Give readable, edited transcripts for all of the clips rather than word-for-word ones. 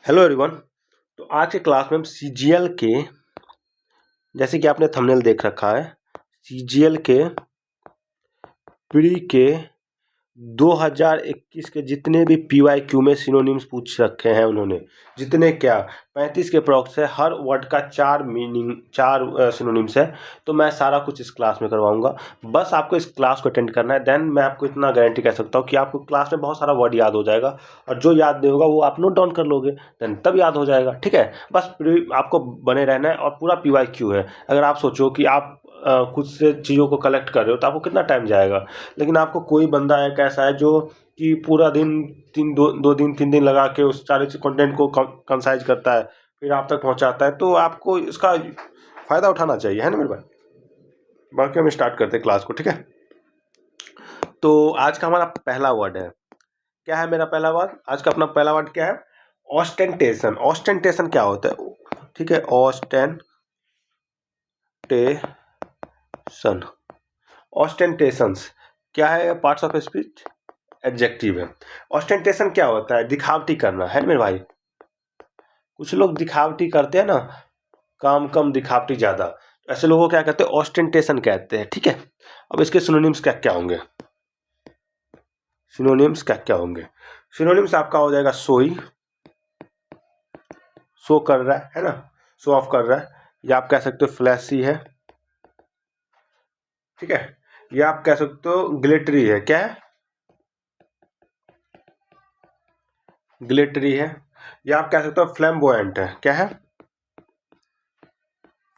Hello everyone. तो आज के क्लास में हम सीजीएल के, जैसे कि आपने थंबनेल देख रखा है, सीजीएल के प्री के 2021 के जितने भी पीवाईक्यू में सिनोनिम्स पूछ रखे हैं उन्होंने, जितने क्या 35 के अप्रॉक्स है, हर वर्ड का 4 मीनिंग 4 सिनोनिम्स है। तो मैं सारा कुछ इस क्लास में करवाऊंगा। बस आपको इस क्लास को अटेंड करना है। देन मैं आपको इतना गारंटी कह सकता हूँ कि आपको क्लास में बहुत सारा वर्ड याद हो जाएगा, और जो याद नहीं होगा वो आप नोट डाउन कर लोगे, देन तब याद हो जाएगा। ठीक है, बस आपको बने रहना है। और पूरा पीवाईक्यू है। अगर आप सोचो कि आप खुद से चीज़ों को कलेक्ट कर रहे हो तो आपको कितना टाइम जाएगा, लेकिन आपको कोई बंदा एक ऐसा है जो कि पूरा दिन 3 दिन लगा के उस सारे कंटेंट को कंसाइज करता है, फिर आप तक पहुंचाता है। तो आपको इसका फ़ायदा उठाना चाहिए, है ना मेरे भाई। बाकी हम स्टार्ट करते हैं क्लास को। ठीक है, तो आज का हमारा पहला वर्ड है, क्या है मेरा पहला वर्ड? आज का अपना पहला वर्ड क्या है? ऑस्टेंटेशन। ऑस्टेंटेशन क्या होता है? ठीक है, ऑस्टेंटेशन। ऑस्टेंटेशंस क्या है? पार्ट्स ऑफ स्पीच, एडजेक्टिव है। ऑस्टेंटेशन क्या होता है? दिखावटी करना, है ना मेरे भाई। कुछ लोग दिखावटी करते हैं ना, काम कम दिखावटी ज्यादा, ऐसे लोगों को क्या कहते हैं? ऑस्टेंटेशन कहते हैं। ठीक है, अब इसके सिनोनिम्स क्या क्या होंगे? सिनोनिम्स क्या क्या होंगे? सिनोनिम्स आपका हो जाएगा सोई, शो कर रहा है ना, शो ऑफ कर रहा है। या आप कह सकते हो फ्लैशी है। ठीक है, या आप कह सकते हो ग्लिटरी है। क्या है? ग्लिटरी है। या आप कह सकते हो फ्लैम्बोयंट है। क्या है?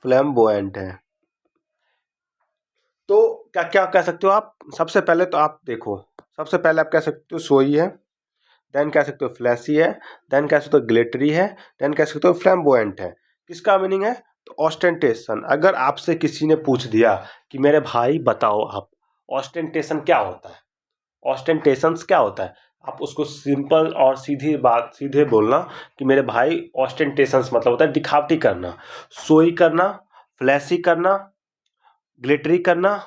फ्लैम्बोयंट है। तो क्या क्या कह सकते हो आप? सबसे पहले तो आप देखो, सबसे पहले आप कह सकते हो सोई है, देन कह सकते हो फ्लैशी है, देन कह सकते हो ग्लिटरी है, देन कह सकते हो फ्लैम्बोयंट है। किसका मीनिंग है? तो ऑस्टेंटेशन। अगर आपसे किसी ने पूछ दिया कि मेरे भाई बताओ आप ऑस्टेंटेशन क्या होता है, ऑस्टेंटेशन क्या होता है, आप उसको सिंपल और सीधी बात सीधे बोलना कि मेरे भाई ऑस्टेंटेशन मतलब होता है दिखावटी करना, सोई करना, फ्लैशी करना, ग्लिटरी करना,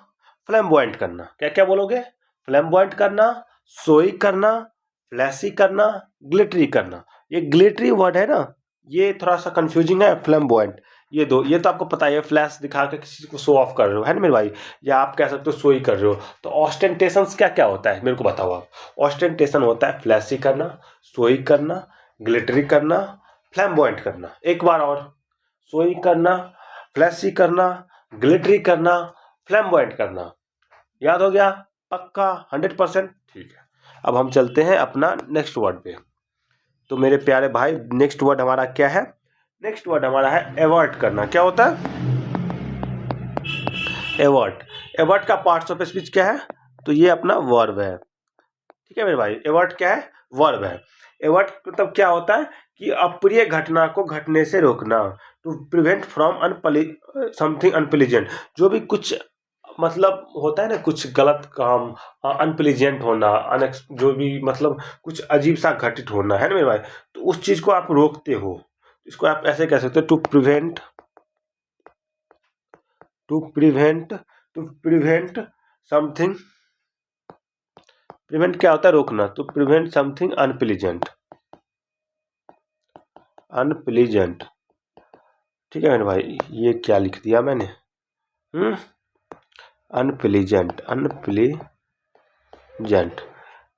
फ्लैम्बॉयंट करना। क्या क्या बोलोगे? फ्लैम्बॉयंट करना, सोई करना, फ्लैशी करना, ग्लिटरी करना। ये ग्लिटरी वर्ड है ना, ये थोड़ा सा कंफ्यूजिंग है। फ्लैम्बॉयंट, ये दो, ये तो आपको पता है, फ्लैश दिखा के किसी को शो ऑफ कर रहे हो, है ना मेरे भाई। या आप कह सकते हो सोई कर रहे हो। तो ऑस्टेंटेशन क्या क्या होता है मेरे को बताओ आप। ऑस्टेंटेशन होता है फ्लैशी करना, सोई करना, ग्लिटरी करना, फ्लैम्बॉयंट करना। एक बार और, सोई करना, फ्लैशी करना, ग्लिटरी करना, फ्लैम्बॉयंट करना। याद हो गया? पक्का 100%? ठीक है, अब हम चलते हैं अपना नेक्स्ट वर्ड पे। तो मेरे प्यारे भाई, नेक्स्ट वर्ड हमारा क्या है? नेक्स्ट वर्ड हमारा है एवर्ट करना। क्या होता है? एवर्ट। एवर्ट का पार्ट्स ऑफ स्पीच क्या है? तो ये अपना वर्ब है। ठीक है मेरे भाई, एवर्ट क्या है? वर्ब है। एवर्ट मतलब क्या होता है कि अप्रिय घटना को घटने से रोकना, to prevent from something unpleasant. जो भी कुछ मतलब होता है ना, कुछ गलत काम, अनप्लीजेंट होना, जो भी मतलब कुछ अजीब सा घटित होना, है ना मेरे भाई, तो उस चीज को आप रोकते हो। इसको आप ऐसे कह सकते हो, टू प्रिवेंट समथिंग। प्रिवेंट क्या होता है? रोकना। तो प्रिवेंट समथिंग अनप्लीजेंट, अनप्लीजेंट। ठीक है मेरे भाई, ये क्या लिख दिया मैंने? Unpleasant, unpleasant,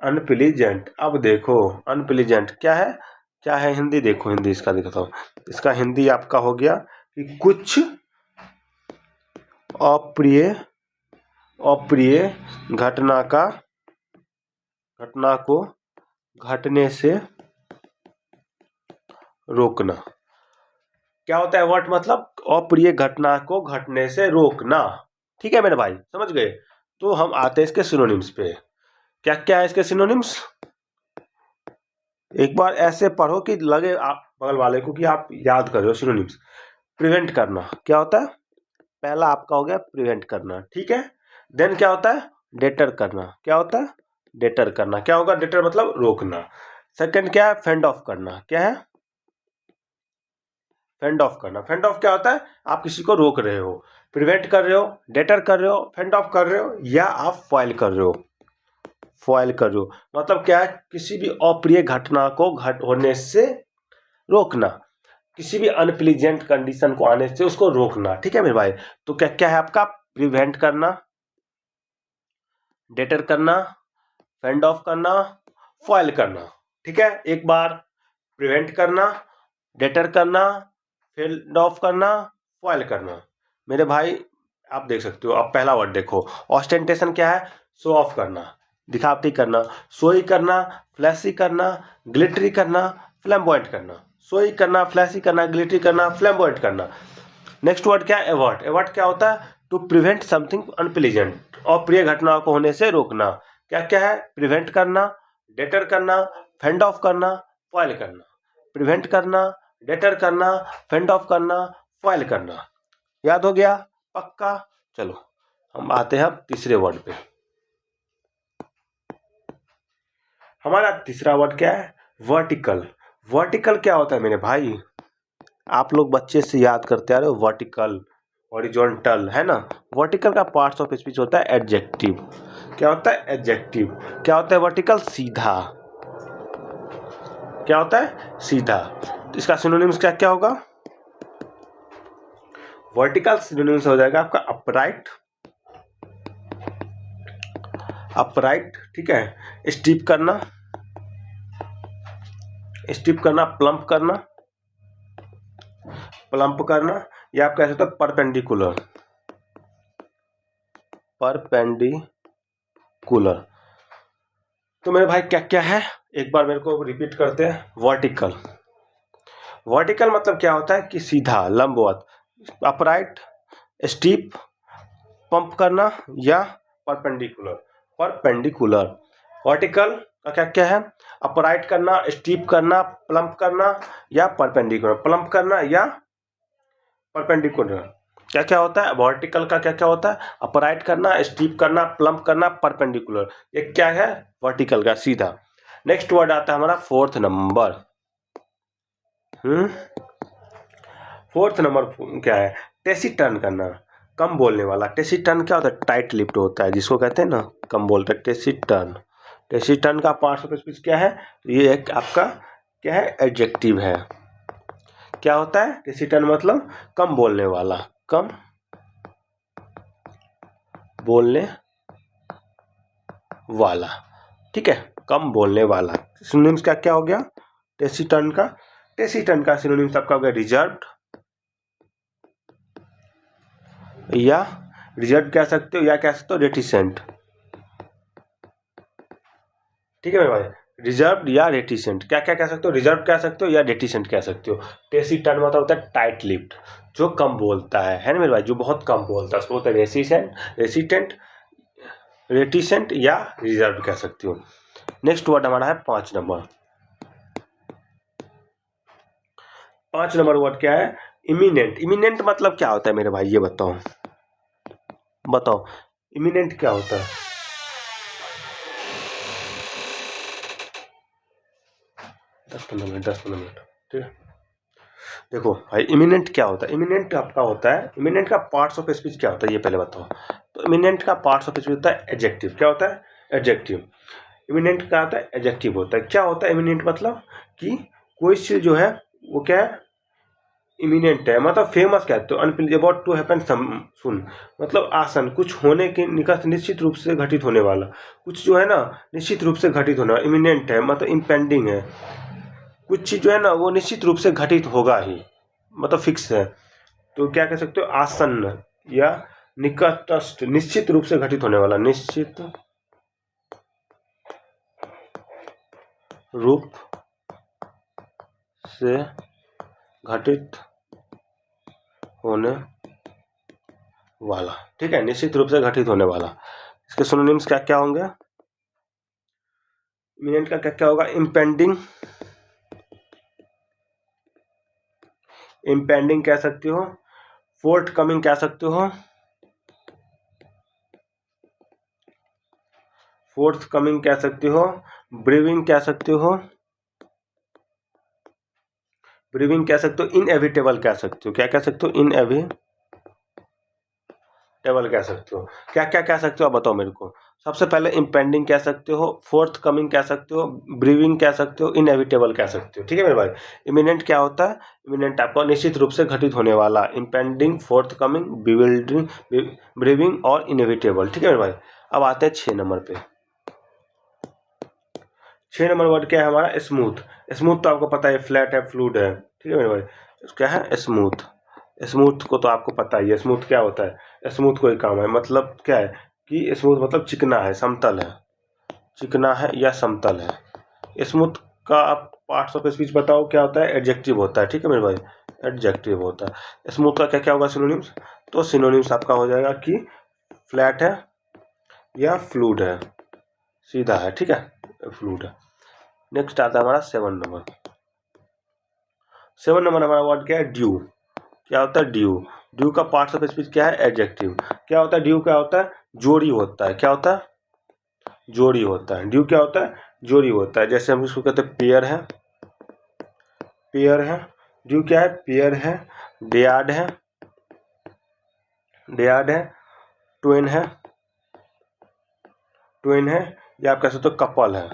unpleasant. अब देखो, अनप्लीजेंट क्या है? क्या है हिंदी? देखो हिंदी इसका दिखाता हूँ। इसका हिंदी आपका हो गया कि कुछ अप्रिय अप्रिय घटना को घटने से रोकना। क्या होता है वर्ट? मतलब अप्रिय घटना को घटने से रोकना। ठीक है मेरे भाई, समझ गए? तो हम आते हैं इसके सिनोनिम्स पे। क्या क्या है इसके सिनोनिम्स? एक बार ऐसे पढ़ो कि लगे आप बगल वाले को कि आप याद कर रहे हो सिनोनिम्स। प्रिवेंट करना क्या होता है? पहला आपका हो गया प्रिवेंट करना। ठीक है, देन क्या होता है? डेटर करना। क्या होता है? डेटर करना। क्या होगा? डेटर मतलब रोकना। सेकंड क्या है? फेंड ऑफ करना। क्या है? फेंड ऑफ करना। फेंड ऑफ क्या होता है? आप किसी को रोक रहे हो। प्रिवेंट कर रहे हो, डेटर कर रहे हो, फेंड ऑफ कर रहे हो, या आप फॉइल कर रहे हो। फॉइल कर रहे हो मतलब क्या है? किसी भी अप्रिय घटना को होने से रोकना, किसी भी अनप्लीजेंट कंडीशन को आने से उसको रोकना। ठीक है मेरे भाई, तो क्या क्या है आपका, प्रिवेंट करना, डेटर करना, फेंड ऑफ करना, फॉइल करना। ठीक है, एक बार प्रिवेंट करना, डेटर करना, फेंड ऑफ करना, फॉइल करना। मेरे भाई आप देख सकते हो, आप पहला वर्ड देखो, ऑस्टेंटेशन क्या है, शो ऑफ करना, दिखावटी करना, सोई करना, फ्लैशी करना, ग्लिटरी करना, फ्लैम्बॉयंट करना, सोई करना, फ्लैशी करना, ग्लिटरी करना, फ्लैम्बॉयंट करना। नेक्स्ट वर्ड क्या है, एवर्ट। एवर्ट क्या होता है, टू प्रिवेंट समथिंग अनप्लीजेंट, अप्रिय घटनाओं को होने से रोकना। क्या क्या है, प्रिवेंट करना, डेटर करना, फेंड ऑफ करना, फॉइल करना। प्रिवेंट करना, डेटर करना, फेंड ऑफ करना, फॉइल करना। याद हो गया पक्का। चलो हम आते हैं अब तीसरे वर्ड पे। हमारा तीसरा वर्ड क्या है, वर्टिकल। वर्टिकल क्या होता है मेरे भाई, आप लोग बच्चे से याद करते आ रहे हो, वर्टिकल, हॉरिजॉन्टल, है ना। वर्टिकल का पार्ट्स ऑफ स्पीच होता है एडजेक्टिव। क्या होता है, एडजेक्टिव। क्या होता है वर्टिकल, सीधा। क्या होता है, सीधा। तो इसका सिनोनिम्स क्या क्या होगा, वर्टिकल सिनोनिम्स हो जाएगा आपका अपराइट, अपराइट, ठीक है, स्टीप करना, स्टीप करना, प्लम्प करना, प्लम्प करना, या आप कह सकते हो परपेंडिकुलर, परपेंडिकुलर। तो मेरे भाई क्या क्या है, एक बार मेरे को रिपीट करते हैं। वर्टिकल, वर्टिकल मतलब क्या होता है कि सीधा, लंबवत, अपराइट, स्टीप, पंप करना, या परपेंडिकुलर, परपेंडिकुलर। वर्टिकल का क्या क्या है, अपराइट करना, स्टीप करना, प्लम्प करना, या परपेंडिकुलर, प्लम्प करना या परपेंडिकुलर। क्या क्या होता है वर्टिकल का, क्या क्या होता है, अपराइट करना, स्टीप करना, प्लम्प करना, परपेंडिकुलर। ये क्या है, वर्टिकल का, सीधा। नेक्स्ट वर्ड आता है हमारा फोर्थ नंबर। फोर्थ नंबर क्या है, टेसिटर्न करना, कम बोलने वाला। टेसिटर्न क्या होता है, टाइट लिप्ड होता है, जिसको कहते हैं ना कम बोलते हैं, टेसिटर्न। टेसिटर्न का पार्ट्स ऑफ स्पीच क्या है, तो ये एक आपका क्या है, एडजेक्टिव है। क्या होता है टेसिटर्न, मतलब कम बोलने वाला, कम बोलने वाला। ठीक है, कम बोलने वाला। सिनोनिम्स क्या क्या हो गया टेसिटर्न का, टेसिटर्न का सिनोनिम्स आपका हो गया रिजर्व्ड, या रिजर्व कह सकते हो, या कह सकते हो रेटिसेंट। ठीक है मेरे भाई, रिजर्व या रेटिसेंट, क्या क्या कह सकते हो, रिजर्व कह सकते हो या रेटिसेंट कह सकते हो। टेसिटर्न मतलब होता है टाइट लिप्ड, जो कम बोलता है ना मेरे भाई, जो बहुत कम बोलता है, उसको होता है रेसिसेंट, रेसिटेंट, रेटिसेंट या रिजर्व कह सकते हो। नेक्स्ट वर्ड हमारा है 5 नंबर। 5 नंबर वर्ड क्या है, इमिनेंट। इमिनेंट मतलब क्या होता है मेरे भाई, ये बताओ, बताओ इमिनेंट क्या होता है। 10-15 मिनट, 10-15 मिनट, ठीक है। देखो भाई इमिनेंट क्या होता है, इमिनेंट आपका होता है, इमिनेंट का पार्ट्स ऑफ स्पीच क्या होता है ये पहले बताओ। तो इमिनेंट का पार्ट्स ऑफ स्पीच होता है एडजेक्टिव। क्या होता है, एडजेक्टिव। इमिनेंट का आता है एडजेक्टिव होता है। क्या होता है इमिनेंट, मतलब कि कोई चीज जो है वो क्या है, इमिनेंट है, मतलब फेमस कहते हो, अबाउट टू हैपन सुन, मतलब आसन, कुछ होने के निकट, निश्चित रूप से घटित होने वाला, कुछ जो है ना निश्चित रूप से घटित होना, इमिनेंट है मतलब इम्पेंडिंग है, कुछ चीज जो है ना वो निश्चित रूप से घटित होगा ही, मतलब फिक्स है। तो क्या कह सकते हो, आसन्न या निकटस्थ, निश्चित रूप से घटित होने वाला, निश्चित रूप से घटित होने वाला। ठीक है, निश्चित रूप से घटित होने वाला। इसके सिनोनिम्स क्या क्या होंगे, इमिनेंट का क्या क्या होगा, इम्पेंडिंग, इम्पेंडिंग कह सकते हो, फोर्थ कमिंग कह सकते हो, फोर्थ कमिंग कह सकते हो, ब्रीविंग कह सकते हो, ब्रीविंग कह सकते हो, इनएविटेबल कह सकते हो। क्या कह सकते हो, इनएविटेबल कह सकते हो। क्या क्या कह सकते हो आप बताओ मेरे को। सबसे पहले इम्पेंडिंग कह सकते हो, फोर्थ कमिंग कह सकते हो, ब्रीविंग कह सकते हो, इनएविटेबल कह सकते हो। ठीक है मेरे भाई। इमिनेंट क्या होता है? इमिनेंट आपका निश्चित रूप से घटित होने वाला, impending, fourth coming, bewildering, briefing और इनएविटेबल। ठीक है मेरे भाई। अब आते हैं 6 नंबर पे। 6 नंबर वर्ड क्या है हमारा? स्मूथ। स्मूथ तो आपको पता है फ्लैट है, फ्लूइड है। ठीक है मेरे भाई। क्या है? स्मूथ। स्मूथ को तो आपको पता ही है, स्मूथ क्या होता है? स्मूथ कोई काम है, मतलब क्या है कि स्मूथ मतलब चिकना है, समतल है, चिकना है या समतल है। स्मूथ का आप पार्ट्स ऑफ स्पीच बताओ क्या होता है? एडजेक्टिव होता है। ठीक है मेरे भाई, एडजेक्टिव होता है। स्मूथ का क्या क्या होगा सिनोनिम्स? तो सिनोनिम्स आपका हो जाएगा कि फ्लैट है या फ्लूइड है, सीधा है। ठीक है, फ्लूइड है। नेक्स्ट आता है हमारा 7 नंबर। 7 नंबर हमारा वर्ड क्या है? ड्यू। क्या होता है? ड्यू। ड्यू का पार्ट्स ऑफ स्पीच क्या है? एडजेक्टिव। क्या होता है ड्यू? क्या होता है? जोड़ी होता है। क्या होता है? जोड़ी होता है। ड्यू क्या होता है? जोड़ी होता है। जैसे हम इसको कहते हैं पेयर है, पेयर है। ड्यू क्या है? पेयर है, डेयार्ड है, डेयार्ड है, ट्वेन है, ट्वेन है, या आप कह सकते हो कपल है,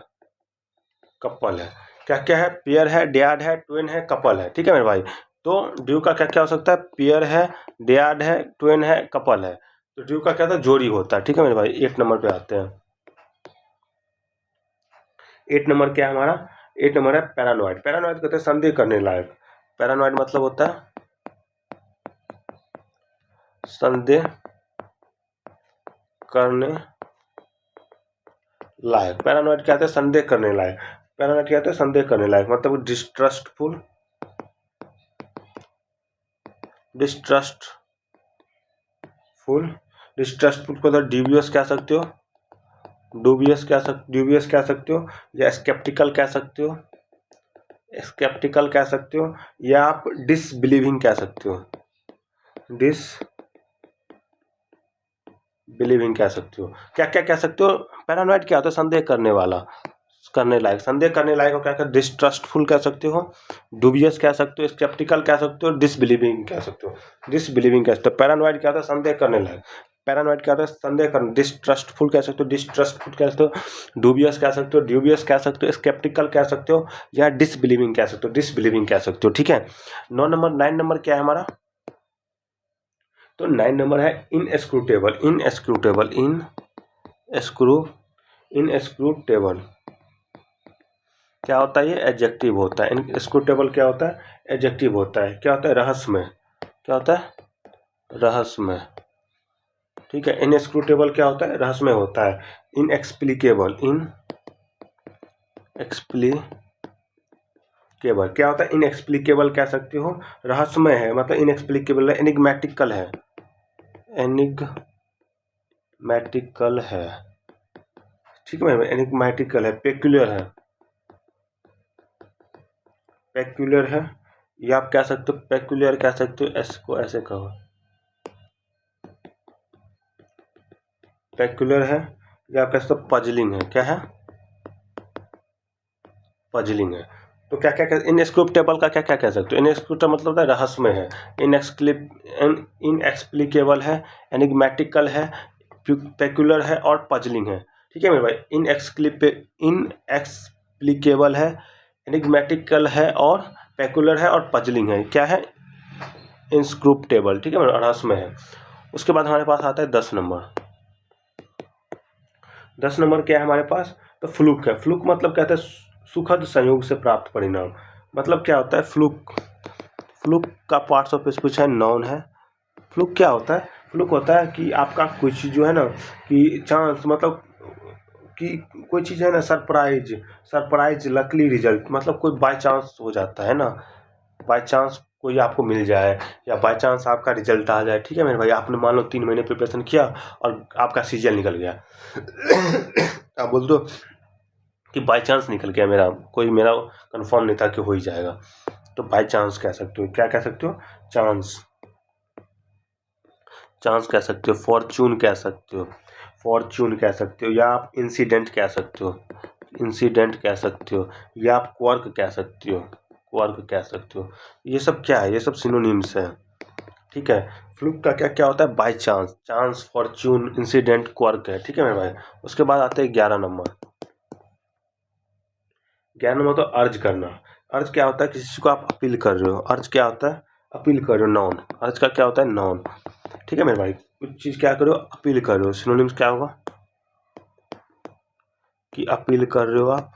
कपल है। क्या क्या है? पेयर है, डेयार्ड है, ट्वेन है, कपल है। ठीक है मेरे भाई। तो ड्यू का क्या क्या हो सकता है? पेयर है, डेयार्ड है, ट्वेन है, कपल है। तो ड्यू का क्या था? जोड़ी होता है। ठीक है मेरे भाई। 8 नंबर पे आते हैं। 8 नंबर क्या है हमारा? 8 नंबर है पैरानॉइड। पैरानॉइड कहते हैं संदेह करने लायक। पैरानॉइड मतलब होता है संदेह करने लायक। पैरानॉइड क्या होता है? संदेह करने लायक। पैरानॉइड क्या होता है? संदेह करने लायक, मतलब डिस्ट्रस्टफुल, डिस्ट्रस्टफुल, डिस्ट्रस्टफुल को तो ड्यूबियस कह सकते हो, ड्यूबियस कह सकते हो, या स्केप्टिकल कह सकते हो, स्केप्टिकल कह सकते हो, या आप डिसबिलीविंग कह सकते हो, डिसबिलीविंग कह सकते हो। क्या क्या कह सकते हो? पैरानॉइड क्या होता है? संदेह करने वाला, करने लायक। संदेह करने लायक को क्या कहते? डिस्ट्रस्टफुल कह सकते हो, डूबियस कह सकते हो, स्केप्टिकल कह सकते हो, डिसबिलीविंग कह सकते हो। डिसबिलीविंग कह सकते हो। पैरानॉइड क्या होता है? संदेह करने लायक। पैरानॉइड क्या होता है? संदेह करने। डिस्ट्रस्टफुल कह सकते हो, डिस्ट्रस्टफुल कह सकते हो, डूबियस कह सकते हो, ड्यूबियस कह सकते हो, स्केप्टिकल कह सकते हो, या डिसबिलीविंग कह सकते हो, डिसबिलीविंग कह सकते हो। ठीक है। 9 नंबर क्या है हमारा? तो 9 नंबर है इनएस्क्रूटेबल। इनएस्क्रूटेबल, इनएस्क्रूटेबल क्या होता है? ये एडजेक्टिव होता है। इनएस्क्रूटेबल क्या होता है? एडजेक्टिव होता है। क्या होता है? रहस्यमय। क्या होता है? रहस्यमय। ठीक है। इनएस्क्रूटेबल क्या होता है? रहस्यमय होता है। इनएक्सप्लिकेबल, इनएक्सप्लिकेबल क्या होता है? इनएक्सप्लिकेबल कह सकते हो, रहस्यमय है, मतलब इनएक्सप्लिकेबल है, एनिग्मेटिकल है, एनिग्मेटिकल है। ठीक है, एनिग्मेटिकल है, पेक्यूलियर है, पेक्यूलियर है, या आप कह सकते हो पेक्यूलियर कह सकते हो, इसको ऐसे कहो, पेक्यूलियर है, या आप कह सकते हो पजलिंग है। क्या है? पजलिंग है। तो क्या क्या इनएस्क्रूटेबल का क्या क्या कह सकते हो? इनएस्क्रूटेबल मतलब होता है रहस्यमय है, इनएक्सप्लिकेबल है, एनिग्मेटिकल है, पेक्यूलर है और पजलिंग है। ठीक है मेरे भाई। इनएक्सप्लिकेबल है, एनिग्मेटिकल है और पेक्यूलर है और पजलिंग है। क्या है? इनस्क्रूटेबल। ठीक है मेरे, रहस्यमय है। उसके बाद हमारे पास आता है 10 नंबर। 10 नंबर क्या है हमारे पास? तो फ्लूक है। फ्लूक मतलब कहते हैं सुखद संयोग से प्राप्त परिणाम। मतलब क्या होता है फ्लूक? फ्लूक का पार्ट्स ऑफ स्पीच है, नाउन है। फ्लूक क्या होता है? फ्लूक होता है कि आपका कोई चीज़ जो है ना, कि चांस, मतलब कि कोई चीज़ है ना, सरप्राइज लकली रिजल्ट, मतलब कोई बाय चांस हो जाता है ना, बाय चांस कोई आपको मिल जाए, या बाय चांस आपका रिजल्ट आ जाए। ठीक है मेरे भाई। आपने मान लो 3 महीने प्रिपरेशन किया और आपका सीजन निकल गया। आप बोल दो कि बाय चांस निकल गया मेरा, कोई मेरा कंफर्म नहीं था कि हो ही जाएगा, तो बाय चांस कह सकते हो। क्या कह सकते हो? चांस, चांस कह सकते हो, फॉर्चून कह सकते हो, फॉर्चून कह सकते हो, या आप इंसिडेंट कह सकते हो, इंसिडेंट कह सकते हो, या आप क्वर्क कह सकते हो, क्वर्क कह सकते हो। ये सब क्या है? ये सब सिनोनिम्स है। ठीक है। फ्लूक का क्या क्या होता है? By chance, chance, Fortune, incident, quirk है। ठीक है मेरे भाई। उसके बाद आते हैं 11 नंबर। 11 नंबर तो अर्ज करना। अर्ज क्या होता है? किसी चीज को आप अपील कर रहे हो। अर्ज क्या होता है? अपील कर रहे हो, नाउन। अर्ज का क्या होता है? नाउन। ठीक है मेरे भाई। कुछ चीज क्या करो? अपील कर रहे हो। सिनोनिम्स क्या होगा? कि अपील कर रहे हो आप।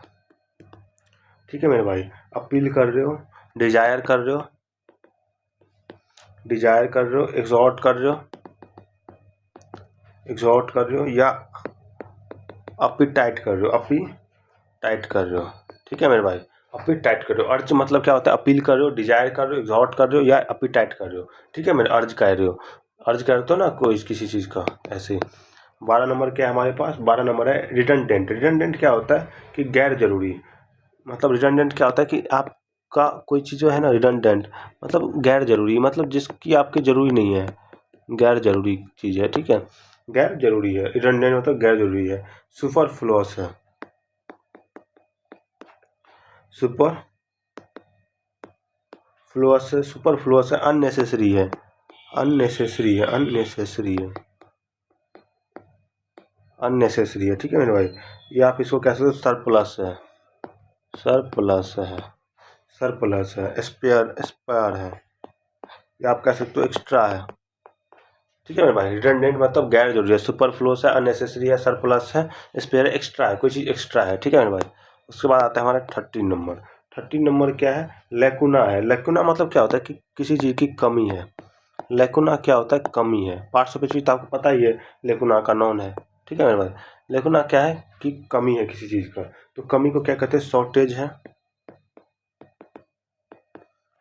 ठीक है मेरे भाई। अपील कर रहे हो, डिजायर कर रहे हो, डिजायर कर रहे हो, एक्सॉर्ट कर रहे हो, एक्सॉर्ट कर रहे हो, या अपी टाइट कर रहे हो, अपी टाइट कर रहे हो। ठीक है मेरे भाई। अपी टाइट कर रहे हो। अर्ज मतलब क्या होता है? अपील कर रहे हो, डिजायर कर रहे हो, एक्सॉर्ट कर रहे हो, या अपी टाइट कर रहे हो। ठीक है मेरे, अर्ज कह रहे हो। अर्ज करते हो ना कोई किसी चीज का, ऐसे। 12 नंबर क्या है हमारे पास? 12 नंबर है रिडंडेंट। रिडंडेंट क्या होता है? कि गैर जरूरी। मतलब रिडंडेंट क्या होता है? कि आपका कोई चीज़ जो है ना, रिडंडेंट मतलब गैर जरूरी, मतलब जिसकी आपकी जरूरी नहीं है, गैर जरूरी चीज़ है। ठीक है, गैर जरूरी है। रिडंडेंट मतलब गैर जरूरी है। सुपरफ्लुअस है, सुपरफ्लुअस है, सुपरफ्लुअस है, अननेसेसरी है, अननेसेसरी है, अननेसेसरी है, अननेसेसरी है। ठीक है मेरे भाई। ये आप इसको कह सकते हो सरप्लस है, सरप्लस है, सरप्लस है, स्पेयर, स्पेयर है, या आप कह सकते हो एक्स्ट्रा है। ठीक है मेरे भाई। रिडंडेंट मतलब गैर जरूरी है, सुपरफ्लुअस है, अननेसेसरी है, सरप्लस है, स्पेयर एक्स्ट्रा है, कोई चीज़ एक्स्ट्रा है। ठीक है मेरे भाई। उसके बाद आता है हमारा 13 नंबर। 13 नंबर क्या है? लेकुना है। लेकुना मतलब क्या होता है? कि किसी चीज़ की कमी है। लेकुना क्या होता है? कमी है। पार्ट्स ऑफ स्पीच तो आपको पता ही है, लेकुना का नॉन है। ठीक है मेरे भाई। लेकुना क्या है? कि कमी है किसी चीज़ का। तो कमी को क्या कहते हैं? शॉर्टेज है,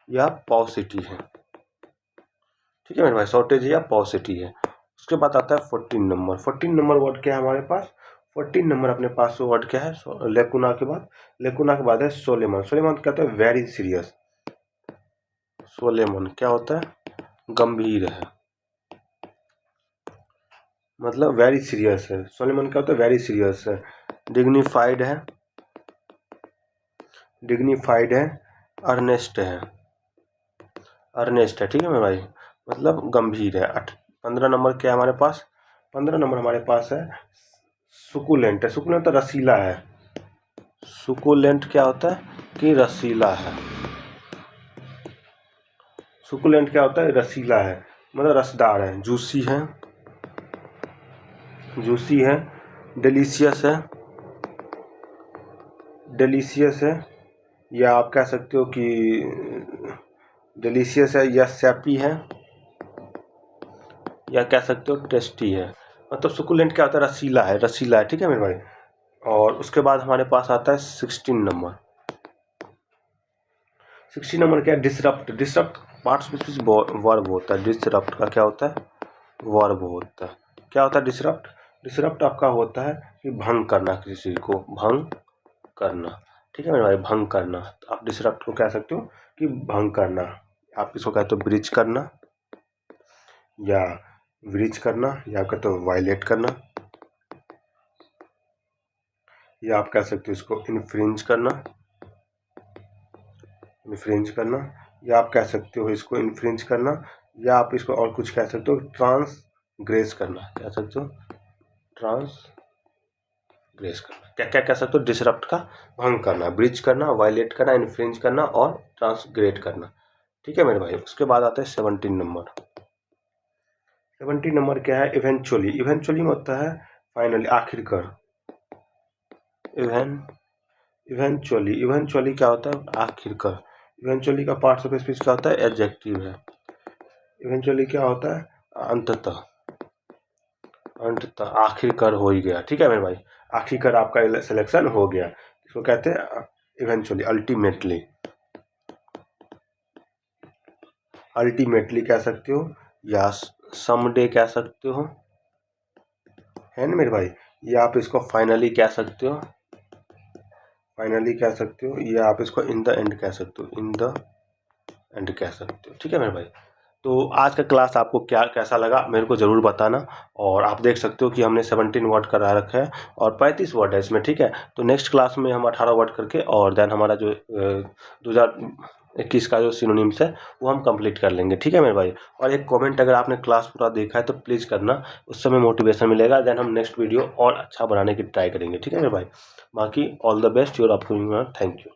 या पॉसिटी है। ठीक है मेरे भाई। शॉर्टेज है या पॉसिटी है। उसके बाद आता है 14 नंबर। 14 नंबर वर्ड क्या है हमारे पास? 14 नंबर अपने पास वर्ड क्या है? लेकुना के बाद, लेकुना के बाद है सोलेमन। सोलेमन क्या होता है? Very serious. सोलेमन क्या होता है? गंभीर है, मतलब वेरी सीरियस है। सोलेमन क्या होता है? वेरी सीरियस है। डिग्निफाइड है, डिग्निफाइड है, अर्नेस्ट है, अर्नेस्ट है। ठीक है मेरे भाई, मतलब गंभीर है। 15 नंबर क्या है हमारे पास? 15 नंबर हमारे पास है सुकुलेंट है। सुकुलेंट तो रसीला है। सुकुलेंट क्या होता है? कि रसीला है। सुकुलेंट क्या होता है? रसीला है, मतलब रसदार है, जूसी है, जूसी है, डिलीशियस है, डिलीशियस है, या आप कह सकते हो कि डिलीशियस है, या सैपी है, या कह सकते हो टेस्टी है। मतलब सुकुलेंट क्या होता है? रसीला है, रसीला है। ठीक है मेरे भाई। और उसके बाद हमारे पास आता है 16 नंबर। 16 नंबर क्या है? डिसरप्ट। डिसरप्ट पार्ट्स में कुछ वर्ब होता है। डिसरप्ट का क्या होता है? वर्ब होता है। क्या होता है डिसरप्ट? डिसरप्ट आपका होता है कि भंग करना, किसी चीज को भंग करना। ठीक है मेरे भाई, भंग करना। तो आप डिसरप्ट को कह सकते हो कि भंग करना। आप इसको कहते हो ब्रीच करना, या ब्रीच करना, या कहते हो वायलेट करना, या आप कह सकते हो इसको इन्फ्रिंज करना, इन्फ्रिंज करना, या आप कह सकते हो इसको इन्फ्रिंज करना, या आप इसको और कुछ कह सकते हो ट्रांसग्रेस करना। कह सकते हो ट्रांसग्रेस करना। क्या क्या कह सकते हो? डिसरप्ट का भंग करना, ब्रीच करना, वायलेट करना, इन्फ्रिंज करना, और ट्रांसग्रेट करना। ठीक है मेरे भाई। उसके बाद आता है 17 नंबर। 17 नंबर क्या है? इवेंचुअली। इवेंचुअली में होता है फाइनली, आखिरकार। इवेन इवेंचुअली, इवेंचुअली क्या होता है? आखिरकार। इवेंचुअली का पार्ट्स ऑफ स्पीच क्या होता है? एडजेक्टिव है। इवेंचुअली क्या होता है? अंततः, अंततः, आखिरकार हो ही गया। ठीक है मेरे भाई। आखिरकार आपका सिलेक्शन हो गया। इसको कहते हैं इवेंचुअली, अल्टीमेटली। अल्टीमेटली कह सकते हो, या समडे कह सकते हो, है ना मेरे भाई। या आप इसको फाइनली कह सकते हो, फाइनली कह सकते हो, या आप इसको इन द एंड कह सकते हो, इन द एंड कह सकते हो। ठीक है मेरे भाई। तो आज का क्लास आपको कैसा लगा मेरे को ज़रूर बताना। और आप देख सकते हो कि हमने 17 वर्ड करा रखा है और 35 वर्ड है इसमें, ठीक है। तो नेक्स्ट क्लास में हम 18 वर्ड करके और देन हमारा जो 2021 का जो सिनोनिम्स है वो हम कंप्लीट कर लेंगे, ठीक है मेरे भाई। और एक कमेंट अगर आपने क्लास पूरा देखा है तो प्लीज़ करना, उससे हमें मोटिवेशन मिलेगा। देन हम नेक्स्ट वीडियो और अच्छा बनाने की ट्राई करेंगे, ठीक है मेरे भाई। बाकी all the best, your upcoming, thank you.